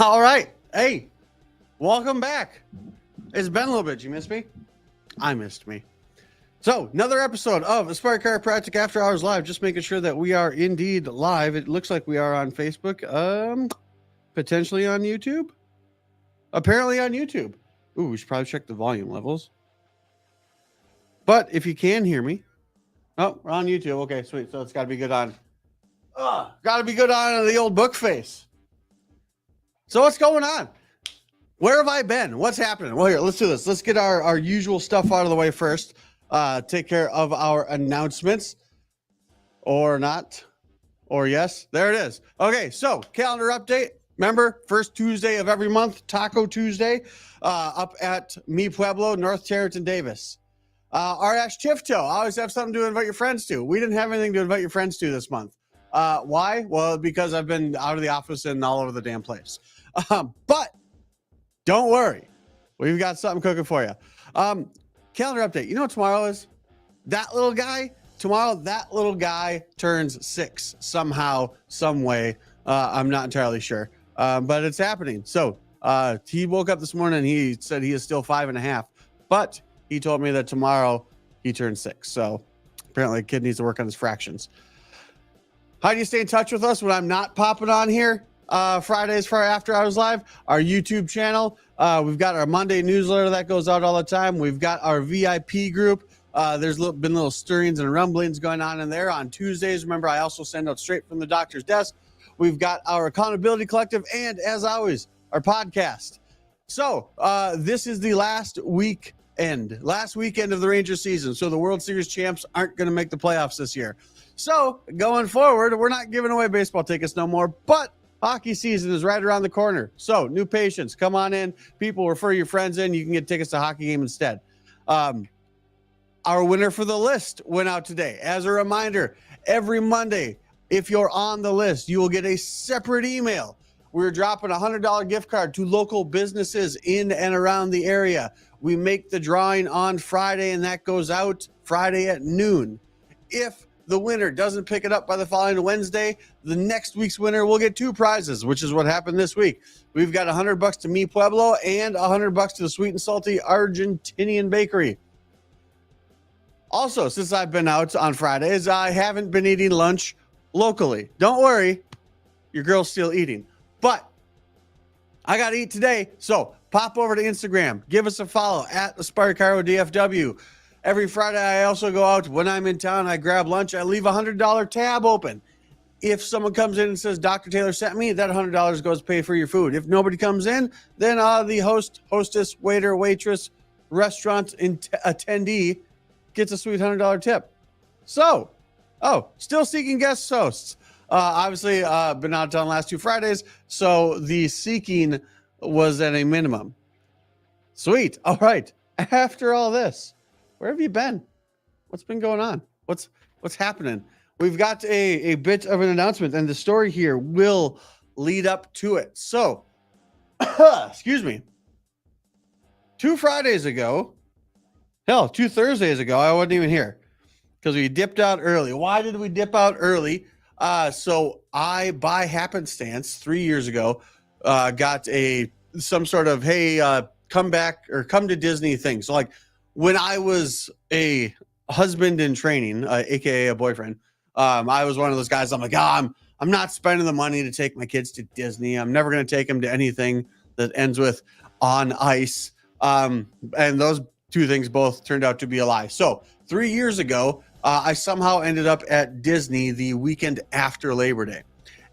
All right. Hey, welcome back. It's been a little bit. You missed me? I missed me. So, another episode of Aspire Chiropractic After Hours Live. Just making sure that we are indeed live. It looks like we are on Facebook, potentially on YouTube. Apparently on YouTube. Ooh, we should probably check the volume levels. But if you can hear me, oh, we're on YouTube. Okay, sweet. So it's got to be good on. Got to be good on the old book face. So what's going on? Where have I been? What's happening? Well, here, let's do this. Let's get our usual stuff out of the way first. Take care of our announcements. Or not. Or yes. There it is. Okay, so calendar update. Remember, first Tuesday of every month, Taco Tuesday, up at Mi Pueblo, North Tarleton, Davis. Our Ash Tifto. Always have something to invite your friends to. We didn't have anything to invite your friends to this month. Why? Well, because I've been out of the office and all over the damn place. But don't worry. We've got something cooking for you. Calendar update. You know what tomorrow is? That little guy. Tomorrow, that little guy turns 6 somehow, some way. I'm not entirely sure. But it's happening. So he woke up this morning and he said he is still 5.5. But he told me that tomorrow he turns 6. So apparently the kid needs to work on his fractions. How do you stay in touch with us when I'm not popping on here? Fridays for our After Hours Live, our YouTube channel. We've got our Monday newsletter that goes out all the time. We've got our VIP group. There's been little stirrings and rumblings going on in there on Tuesdays. Remember, I also send out straight from the doctor's desk. We've got our Accountability Collective and, as always, our podcast. So this is the last weekend of the Rangers season. So the World Series champs aren't going to make the playoffs this year. So going forward, we're not giving away baseball tickets no more, but hockey season is right around the corner. So new patients, come on in. People, refer your friends in. You can get tickets to a hockey game instead. Our winner for the list went out today. As a reminder, every Monday, if you're on the list, you will get a separate email. We're dropping a $100 gift card to local businesses in and around the area. We make the drawing on Friday, and that goes out Friday at noon. If the winner doesn't pick it up by the following Wednesday, the next week's winner will get 2 prizes, which is what happened this week. We've got $100 to Mi Pueblo and $100 to the Sweet and Salty Argentinian Bakery. Also, since I've been out on Fridays, I haven't been eating lunch locally. Don't worry, your girl's still eating. But I got to eat today, so pop over to Instagram. Give us a follow at Aspire Chiro DFW. Every Friday, I also go out. When I'm in town, I grab lunch. I leave a $100 tab open. If someone comes in and says, Dr. Taylor sent me, that $100 goes to pay for your food. If nobody comes in, then the hostess, waiter, waitress, restaurant attendee gets a sweet $100 tip. So, still seeking guest hosts. Obviously, been out of town last 2 Fridays, so the seeking was at a minimum. Sweet. All right. After all this, where have you been? What's been going on? What's happening? We've got a bit of an announcement, and the story here will lead up to it. So, excuse me. 2 Fridays ago, 2 Thursdays ago, I wasn't even here because we dipped out early. Why did we dip out early? So I, by happenstance, 3 years ago, got some sort of, hey, come back or come to Disney thing. So like when I was a husband in training, aka a boyfriend, I was one of those guys. I'm like, I'm not spending the money to take my kids to Disney. I'm never going to take them to anything that ends with on ice. And those 2 things both turned out to be a lie. So 3 years ago, I somehow ended up at Disney the weekend after Labor Day.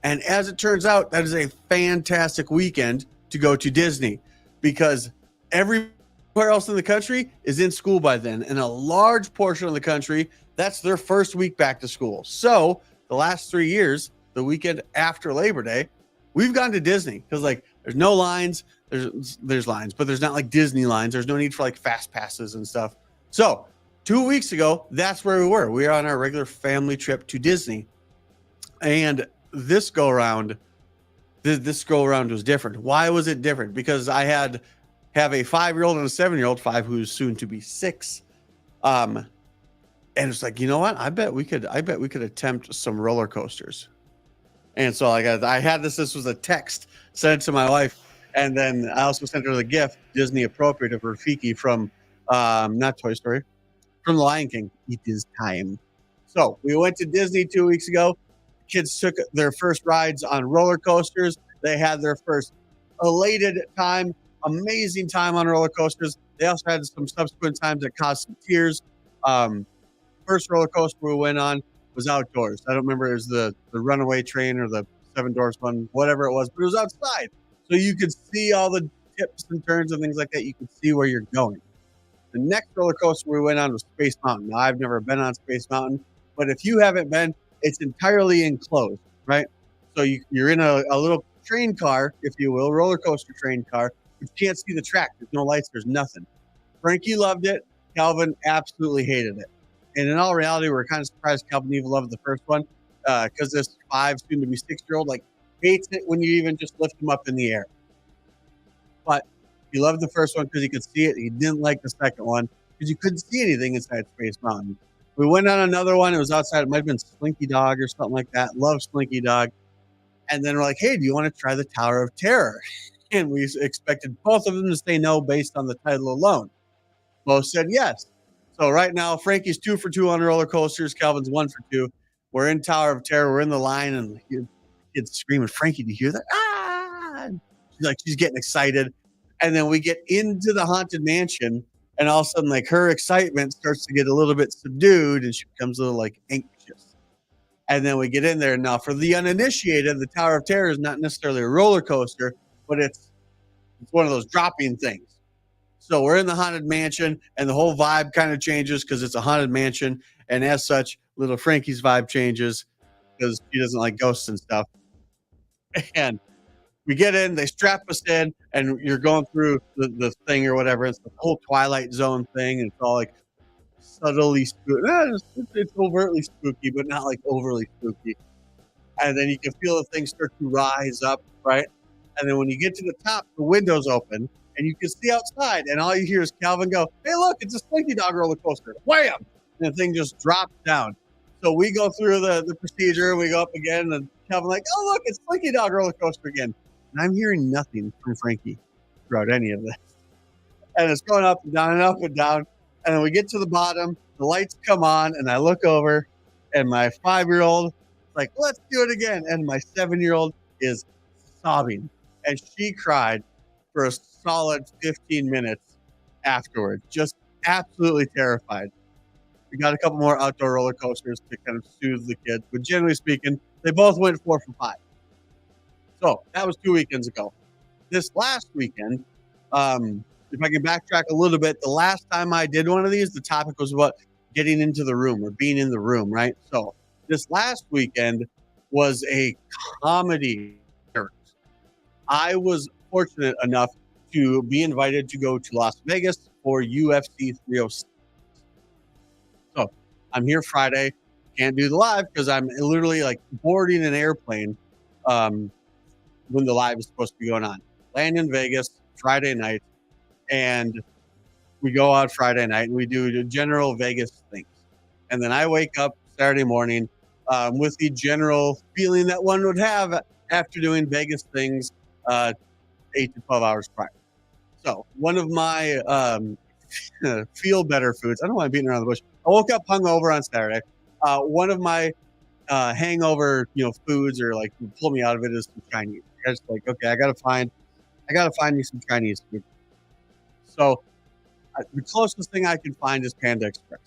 And as it turns out, that is a fantastic weekend to go to Disney because everywhere else in the country is in school by then. And a large portion of the country, that's their first week back to school. So the last 3 years, the weekend after Labor Day, we've gone to Disney because like there's no lines. There's lines, but there's not like Disney lines. There's no need for like fast passes and stuff. So 2 weeks ago, that's where we were. We were on our regular family trip to Disney. And this go around was different. Why was it different? Because I have a 5-year-old and a 7-year-old, 5 who's soon to be 6. And it's like, you know what? I bet we could attempt some roller coasters. And so I had this was a text sent to my wife. And then I also sent her the gift, Disney appropriate, of Rafiki from, not Toy Story, from The Lion King. It is time. So we went to Disney 2 weeks ago. Kids took their first rides on roller coasters. They had their first elated time, amazing time on roller coasters. They also had some subsequent times that caused some tears. First roller coaster we went on was outdoors. I don't remember, it was the runaway train or the Seven Dwarfs one, whatever it was, but it was outside. So you could see all the tips and turns and things like that. You could see where you're going. The next roller coaster we went on was Space Mountain. Now, I've never been on Space Mountain, but if you haven't been, it's entirely enclosed, right? So you're in a little train car, if you will, roller coaster train car, but you can't see the track. There's no lights. There's nothing. Frankie loved it. Calvin absolutely hated it. And in all reality, we're kind of surprised Calvin even loved the first one, because this 5, soon to be 6-year-old, like, hates it when you even just lift him up in the air. But he loved the first one because he could see it. He didn't like the second one because you couldn't see anything inside Space Mountain. We went on another one. It was outside. It might have been Slinky Dog or something like that. Love Slinky Dog. And then we're like, hey, do you want to try the Tower of Terror? And we expected both of them to say no based on the title alone. Both said yes. So right now, Frankie's 2 for 2 on roller coasters. Calvin's 1 for 2. We're in Tower of Terror. We're in the line, and the kid's screaming, Frankie, do you hear that? Ah! She's getting excited. And then we get into the Haunted Mansion, and all of a sudden, like, her excitement starts to get a little bit subdued, and she becomes a little, like, anxious. And then we get in there. Now, for the uninitiated, the Tower of Terror is not necessarily a roller coaster, but it's one of those dropping things. So we're in the Haunted Mansion, and the whole vibe kind of changes because it's a Haunted Mansion, and as such, little Frankie's vibe changes because she doesn't like ghosts and stuff. And we get in, they strap us in, and you're going through the thing or whatever. It's the whole Twilight Zone thing, and it's all like subtly spooky. It's overtly spooky, but not like overly spooky. And then you can feel the things start to rise up, right? And then when you get to the top, the windows open, and you can see outside, and all you hear is Calvin go, hey, look, it's a Slinky Dog roller coaster. Wham! And the thing just drops down. So we go through the procedure, we go up again, and Calvin like, oh, look, it's Slinky Dog roller coaster again. And I'm hearing nothing from Frankie throughout any of this. And it's going up and down and up and down. And then we get to the bottom, the lights come on, and I look over, and my 5-year-old is like, let's do it again. And my 7-year-old is sobbing. And she cried for a solid 15 minutes afterwards, just absolutely terrified. We got a couple more outdoor roller coasters to kind of soothe the kids, but generally speaking, they both went 4 for 5. So that was 2 weekends ago. This last weekend, if I can backtrack a little bit, the last time I did one of these, the topic was about getting into the room or being in the room, right? So this last weekend was a comedy. I was fortunate enough to be invited to go to Las Vegas for UFC 306. So I'm here Friday, can't do the live because I'm literally like boarding an airplane when the live is supposed to be going on. Land in Vegas Friday night, and we go out Friday night and we do the general Vegas things. And then I wake up Saturday morning with the general feeling that one would have after doing Vegas things 8 to 12 hours prior. So one of my feel better foods, I don't want to beat around the bush. I woke up hungover on Saturday. One of my hangover, foods or like pull me out of it is some Chinese. I just like, okay, I gotta find me some Chinese food. So the closest thing I can find is Panda Express.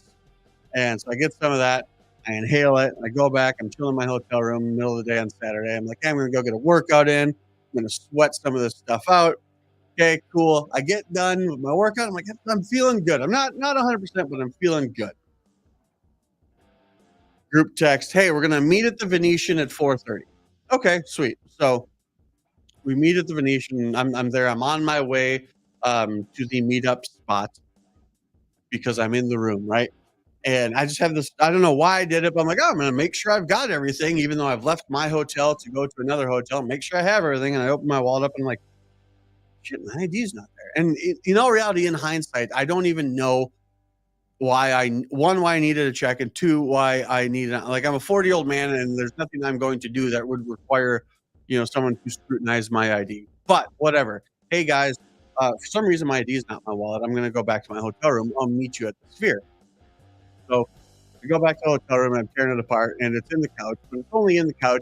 And so I get some of that, I inhale it, I go back, I'm chilling in my hotel room in the middle of the day on Saturday. I'm like, hey, I'm gonna go get a workout in. I'm gonna sweat some of this stuff out. Okay, cool. I get done with my workout. I'm like, I'm feeling good. I'm not 100%, but I'm feeling good. Group text, hey, we're gonna meet at the Venetian at 4:30. Okay, sweet. So we meet at the Venetian. I'm there. I'm on my way to the meetup spot because I'm in the room, right? And I just have this, I don't know why I did it, but I'm like, oh, I'm going to make sure I've got everything, even though I've left my hotel to go to another hotel, make sure I have everything. And I open my wallet up and I'm like, shit, my ID's not there. And in all reality, in hindsight, I don't even know why I needed a check, and two, why I needed, like, I'm a 40-year-old man and there's nothing I'm going to do that would require, someone to scrutinize my ID. But whatever. Hey guys, for some reason my ID is not in my wallet. I'm going to go back to my hotel room. I'll meet you at the Sphere. So I go back to the hotel room and I'm tearing it apart, and it's in the couch, but it's only in the couch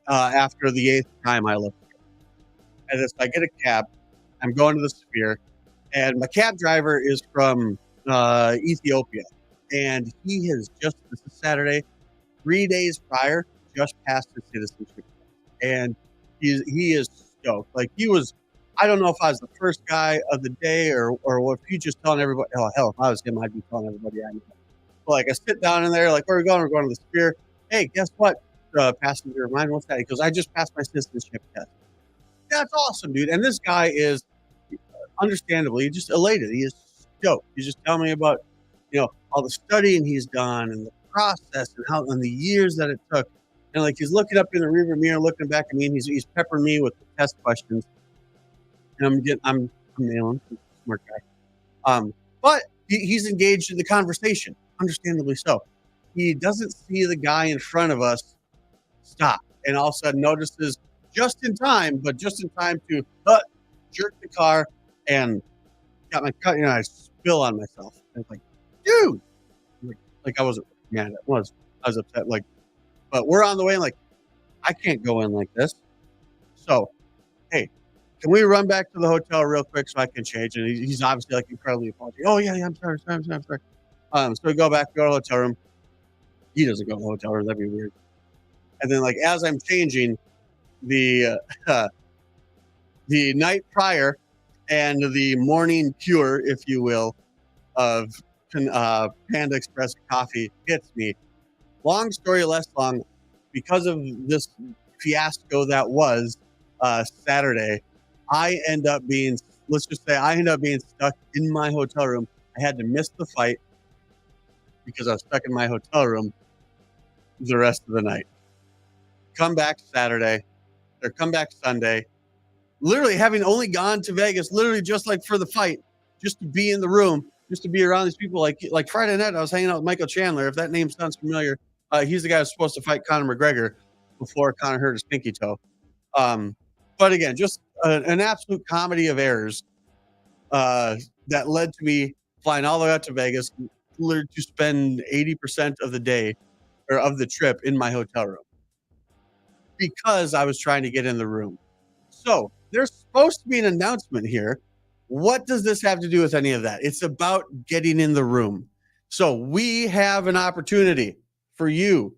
after the 8th time I left. And I get a cab. I'm going to the Sphere, and my cab driver is from Ethiopia, and he has this is Saturday, 3 days prior, just passed his citizenship, and he is stoked. Like, I don't know if I was the first guy of the day or if he just telling everybody. Oh hell, if I was him, I'd be telling everybody I know. But, like, I sit down in there, like, where are we going? We're going to the Sphere. Hey, guess what? Passenger of mine, what's that? He goes, I just passed my citizenship test. That's awesome, dude. And this guy is understandably just elated. He is stoked. He's just telling me about, all the studying he's done and the process and the years that it took. And, like, he's looking up in the rearview mirror, looking back at me, and he's peppering me with the test questions. And I'm nailing. I'm a smart guy. But he's engaged in the conversation, understandably so. He doesn't see the guy in front of us stop, and all of a sudden notices just in time to jerk the car and got my cut. I spill on myself. And it's like, dude, like I wasn't mad. I was upset. Like, but we're on the way. And, like, I can't go in like this. So, hey, can we run back to the hotel real quick so I can change? And he's obviously, like, incredibly apologetic. Oh yeah, I'm sorry. So we go to the hotel room. He doesn't go to the hotel room. That'd be weird. And then, like, as I'm changing, the night prior and the morning cure, if you will, of Panda Express coffee hits me. Long story less long, because of this fiasco that was Saturday, I end up being stuck in my hotel room. I had to miss the fight because I was stuck in my hotel room the rest of the night. Come back Sunday, literally having only gone to Vegas, literally just like for the fight, just to be in the room, just to be around these people. Like Friday night, I was hanging out with Michael Chandler. If that name sounds familiar, he's the guy who's supposed to fight Conor McGregor before Conor hurt his pinky toe. But again, just an absolute comedy of errors that led to me flying all the way out to Vegas, literally to spend 80% of the day or of the trip in my hotel room, because I was trying to get in the room. So there's supposed to be an announcement here. What does this have to do with any of that? It's about getting in the room. So we have an opportunity for you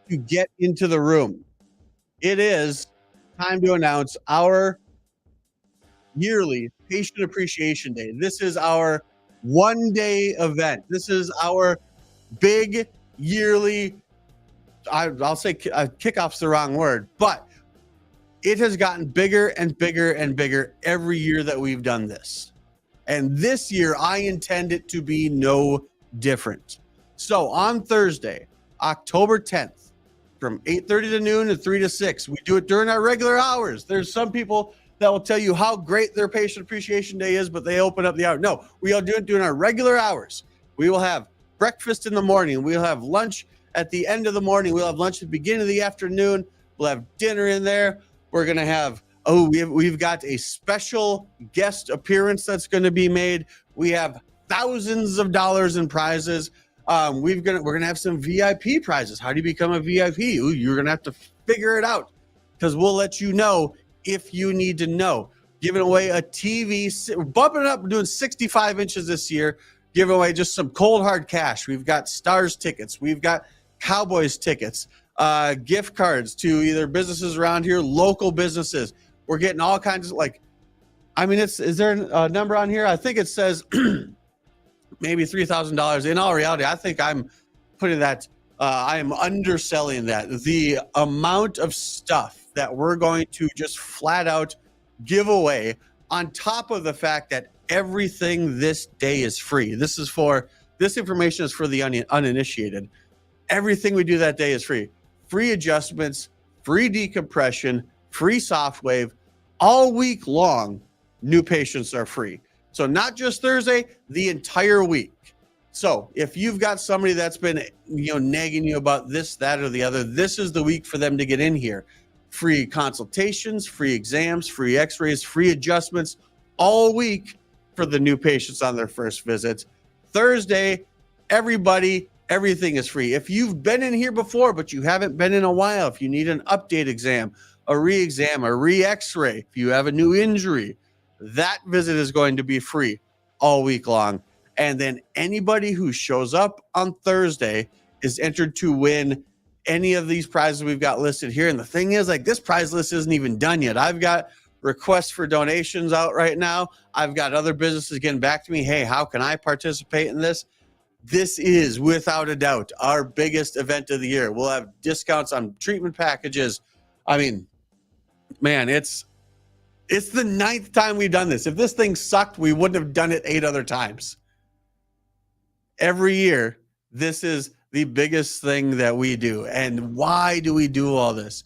to get into the room. It is time to announce our yearly Patient Appreciation Day. This is our one-day event. This is our big yearly, I'll say kickoff's the wrong word, but it has gotten bigger and bigger and bigger every year that we've done this. And this year, I intend it to be no different. So on Thursday, October 10th, from 8:30 to noon and 3 to 6, we do it during our regular hours. There's some people that will tell you how great their Patient Appreciation Day is, but they open up the hour. No, we all do it during our regular hours. We will have breakfast in the morning. We'll have lunch at the end of the morning. We'll have lunch at the beginning of the afternoon. We'll have dinner in there. We're going to have, we've got a special guest appearance that's going to be made. We have thousands of dollars in prizes. We're going to have some VIP prizes. How do you become a VIP? Ooh, you're going to have to figure it out, because we'll let you know if you need to know. Giving away a TV, we're bumping it up. We're doing 65 inches this year. Giving away just some cold hard cash. We've got Stars tickets. We've got Cowboys tickets. Gift cards to either businesses around here, local businesses. We're getting all kinds of, is there a number on here? I think it says maybe $3,000. In all reality, I think I'm putting that, I am underselling that. The amount of stuff that we're going to just flat out give away, on top of the fact that everything this day is free. This information is for the uninitiated. Everything we do that day is free. Free adjustments, free decompression, free soft wave. All week long, new patients are free. So not just Thursday, the entire week. So if you've got somebody that's been, nagging you about this, that, or the other, this is the week for them to get in here. Free consultations, free exams, free x-rays, free adjustments all week for the new patients on their first visits. Thursday, everything is free. If you've been in here before, but you haven't been in a while, if you need an update exam, a re-exam, a re-x-ray, if you have a new injury, that visit is going to be free all week long. And then anybody who shows up on Thursday is entered to win any of these prizes we've got listed here. And the thing is, like, this prize list isn't even done yet. I've got requests for donations out right now. I've got other businesses getting back to me. Hey, how can I participate in this? This is without a doubt our biggest event of the year. We'll have discounts on treatment packages. I mean, man, it's the 9th time we've done this. If this thing sucked, we wouldn't have done it 8 other times. Every year, this is the biggest thing that we do. And why do we do all this?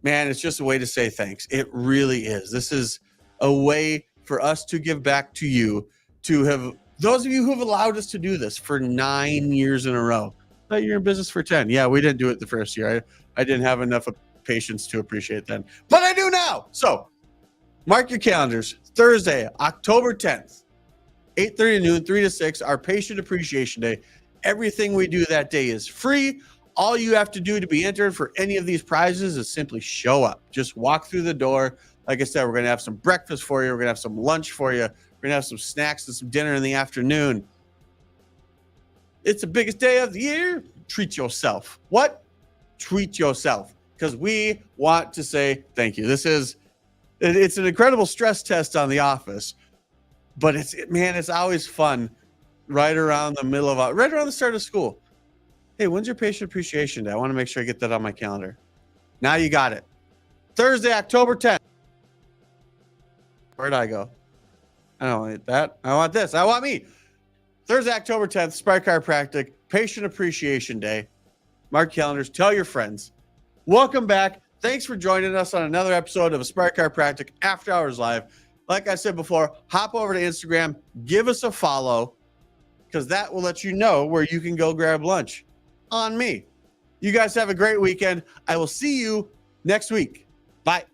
Man, it's just a way to say thanks. It really is. This is a way for us to give back to you, to have those of you who have allowed us to do this for 9 years in a row. But you're in business for 10. Yeah, we didn't do it the first year. I didn't have enough patience to appreciate that. But I do now. So mark your calendars. Thursday, October 10th. 8:30 to noon, 3 to 6, our Patient Appreciation Day. Everything we do that day is free. All you have to do to be entered for any of these prizes is simply show up. Just walk through the door. Like I said, we're going to have some breakfast for you. We're going to have some lunch for you. We're going to have some snacks and some dinner in the afternoon. It's the biggest day of the year. Treat yourself. What? Treat yourself. Because we want to say thank you. It's an incredible stress test on the office. But it's always fun right around the start of school. Hey, when's your Patient Appreciation Day? I want to make sure I get that on my calendar. Now you got it. Thursday, October 10th. Where'd I go? I don't want that. I want this. I want me. Thursday, October 10th, Aspire Chiropractic, Patient Appreciation Day. Mark calendars. Tell your friends. Welcome back. Thanks for joining us on another episode of Aspire Chiropractic After Hours Live. Like I said before, hop over to Instagram, give us a follow, because that will let you know where you can go grab lunch on me. You guys have a great weekend. I will see you next week. Bye.